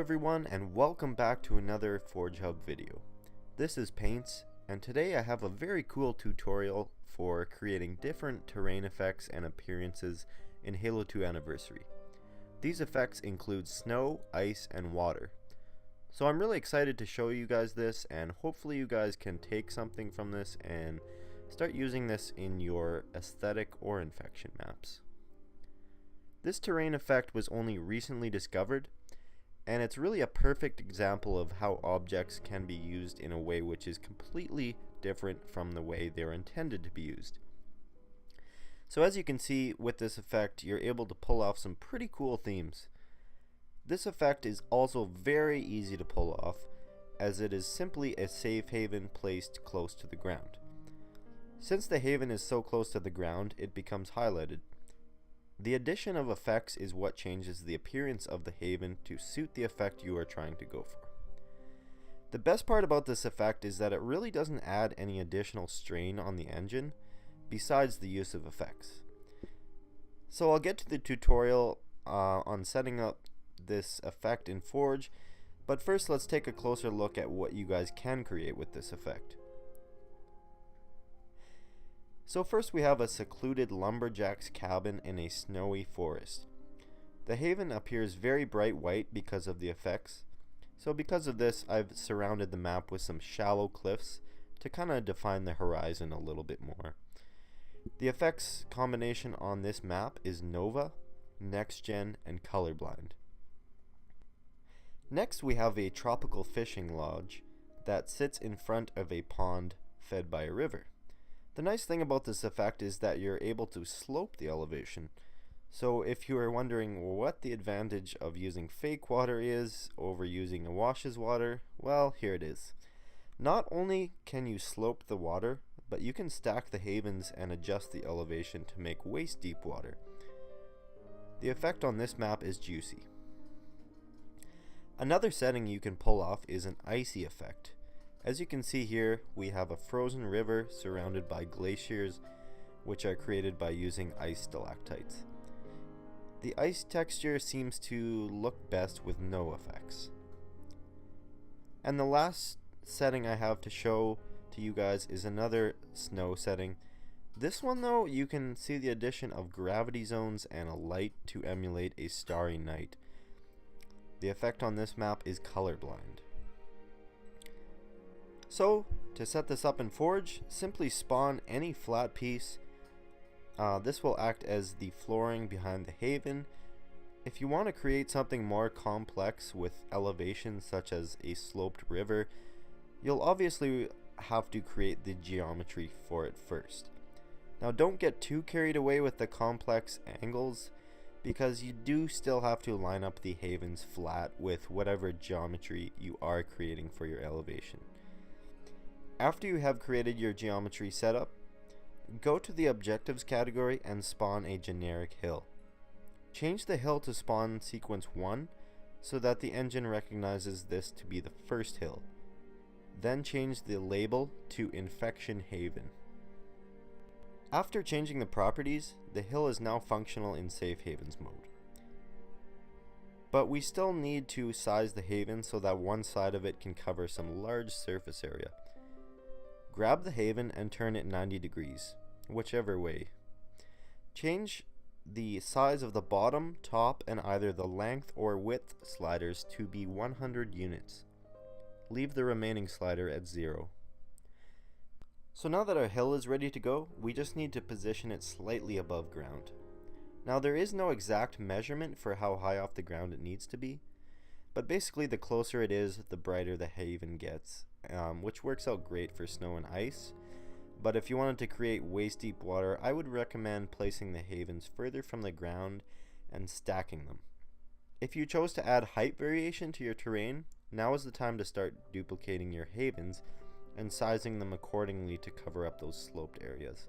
everyone, and welcome back to another FORGEHUB video. This is Paints, and today I have a very cool tutorial for creating different terrain effects and appearances in Halo 2 Anniversary. These effects include snow, ice, and water. So I'm really excited to show you guys this, and hopefully you guys can take something from this and start using this in your aesthetic or infection maps. This terrain effect was only recently discovered, and it's really a perfect example of how objects can be used in a way which is completely different from the way they're intended to be used. So as you can see with this effect, you're able to pull off some pretty cool themes. This effect is also very easy to pull off, as it is simply a safe haven placed close to the ground. Since the haven is so close to the ground, it becomes highlighted. The addition of effects is what changes the appearance of the haven to suit the effect you are trying to go for. The best part about this effect is that it really doesn't add any additional strain on the engine besides the use of effects. So I'll get to the tutorial on setting up this effect in Forge, but first let's take a closer look at what you guys can create with this effect. So first we have a secluded lumberjack's cabin in a snowy forest. The haven appears very bright white because of the effects. So because of this, I've surrounded the map with some shallow cliffs to kind of define the horizon a little bit more. The effects combination on this map is Nova, Next Gen, and Colorblind. Next we have a tropical fishing lodge that sits in front of a pond fed by a river. The nice thing about this effect is that you're able to slope the elevation. So if you are wondering what the advantage of using fake water is over using a wash's water, well, here it is. Not only can you slope the water, but you can stack the havens and adjust the elevation to make waist deep water. The effect on this map is juicy. Another setting you can pull off is an icy effect. As you can see here, we have a frozen river surrounded by glaciers, which are created by using ice stalactites. The ice texture seems to look best with no effects. And the last setting I have to show to you guys is another snow setting. This one though, you can see the addition of gravity zones and a light to emulate a starry night. The effect on this map is Colorblind. So, to set this up in Forge, simply spawn any flat piece. This will act as the flooring behind the haven. If you want to create something more complex with elevations such as a sloped river, you'll obviously have to create the geometry for it first. Now don't get too carried away with the complex angles, because you do still have to line up the havens flat with whatever geometry you are creating for your elevation. After you have created your geometry setup, go to the Objectives category and spawn a generic hill. Change the hill to spawn sequence 1 so that the engine recognizes this to be the first hill. Then change the label to Infection Haven. After changing the properties, the hill is now functional in Safe Havens mode. But we still need to size the haven so that one side of it can cover some large surface area. Grab the haven and turn it 90 degrees, whichever way. Change the size of the bottom, top, and either the length or width sliders to be 100 units. Leave the remaining slider at 0. So now that our hill is ready to go, we just need to position it slightly above ground. Now there is no exact measurement for how high off the ground it needs to be, but basically the closer it is, the brighter the haven gets. Which works out great for snow and ice, but if you wanted to create waist deep water, I would recommend placing the havens further from the ground and stacking them. If you chose to add height variation to your terrain, now is the time to start duplicating your havens and sizing them accordingly to cover up those sloped areas.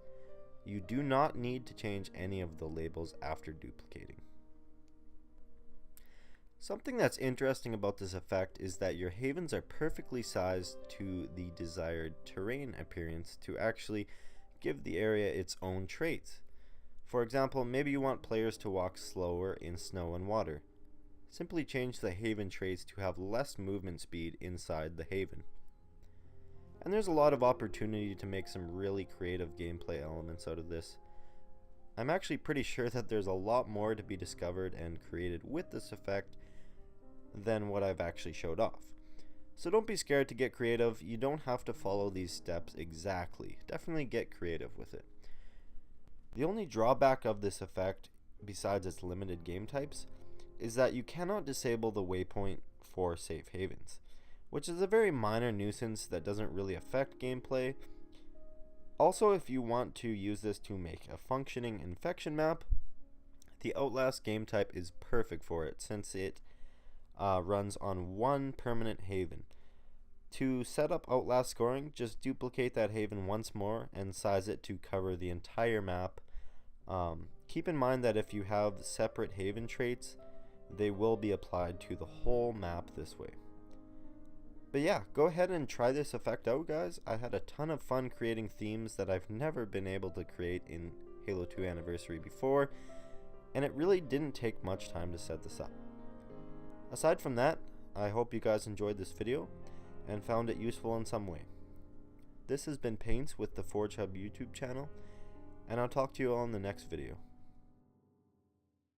You do not need to change any of the labels after duplicating. Something that's interesting about this effect is that your havens are perfectly sized to the desired terrain appearance to actually give the area its own traits. For example, maybe you want players to walk slower in snow and water. simply change the Haven traits to have less movement speed inside the Haven. And there's a lot of opportunity to make some really creative gameplay elements out of this. I'm actually pretty sure that there's a lot more to be discovered and created with this effect than what I've actually showed off. So don't be scared to get creative. You don't have to follow these steps exactly. Definitely get creative with it. The only drawback of this effect, besides its limited game types, is that you cannot disable the waypoint for safe havens, which is a very minor nuisance that doesn't really affect gameplay. Also, if you want to use this to make a functioning infection map, the Outlast game type is perfect for it, since it runs on one permanent haven. To set up Outlast scoring, just duplicate that haven once more and size it to cover the entire map. Keep in mind that if you have separate haven traits, they will be applied to the whole map this way. But yeah, go ahead and try this effect out, guys. I had a ton of fun creating themes that I've never been able to create in Halo 2 Anniversary before, and it really didn't take much time to set this up. Aside from that, I hope you guys enjoyed this video and found it useful in some way. This has been Paints with the ForgeHub YouTube channel, and I'll talk to you all in the next video.